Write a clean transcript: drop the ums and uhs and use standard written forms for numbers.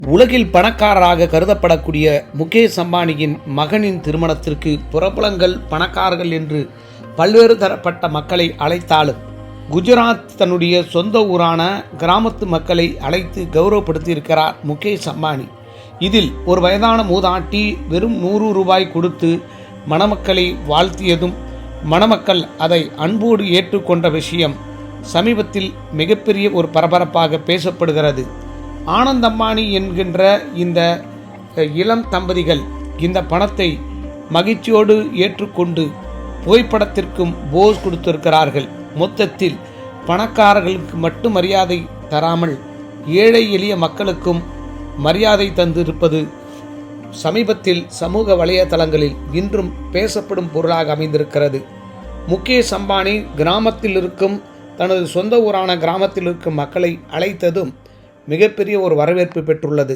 உலகில் பணக்காரராக கருதப்படக்கூடிய முகேஷ் அம்பானியின் மகனின் திருமணத்திற்கு பிரபலங்கள் பணக்காரர்கள் என்று பல்வேறு தரப்பட்ட மக்களை அழைத்தாலும் குஜராத் தன்னுடைய சொந்த ஊரான கிராமத்து மக்களை அழைத்து கௌரவப்படுத்தியிருக்கிறார் முகேஷ் அம்பானி. இதில் ஒரு வயதான மூதாட்டி வெறும் 100 ரூபாய் கொடுத்து மணமக்களை வாழ்த்தியதும் மணமக்கள் அதை அன்போடு ஏற்றுக்கொண்ட விஷயம் சமீபத்தில் மிகப்பெரிய ஒரு பரபரப்பாக பேசப்படுகிறது. ஆனந்த் அம்பானி என்கின்ற இந்த இளம் தம்பதிகள் இந்த பணத்தை மகிழ்ச்சியோடு ஏற்றுக்கொண்டு புகைப்படத்திற்கும் போஸ் கொடுத்திருக்கிறார்கள். மொத்தத்தில் பணக்காரர்களுக்கு மட்டும் மரியாதை தராமல் ஏழை எளிய மக்களுக்கும் மரியாதை தந்திருப்பது சமீபத்தில் சமூக வலைதளங்களில் இன்றும் பேசப்படும் பொருளாக அமைந்திருக்கிறது. முகேஷ் அம்பானி கிராமத்தில் இருக்கும் தனது சொந்த ஊரான கிராமத்தில் இருக்கும் மக்களை அழைத்ததும் மிகப்பெரிய ஒரு வரவேற்பு பெற்றுள்ளது.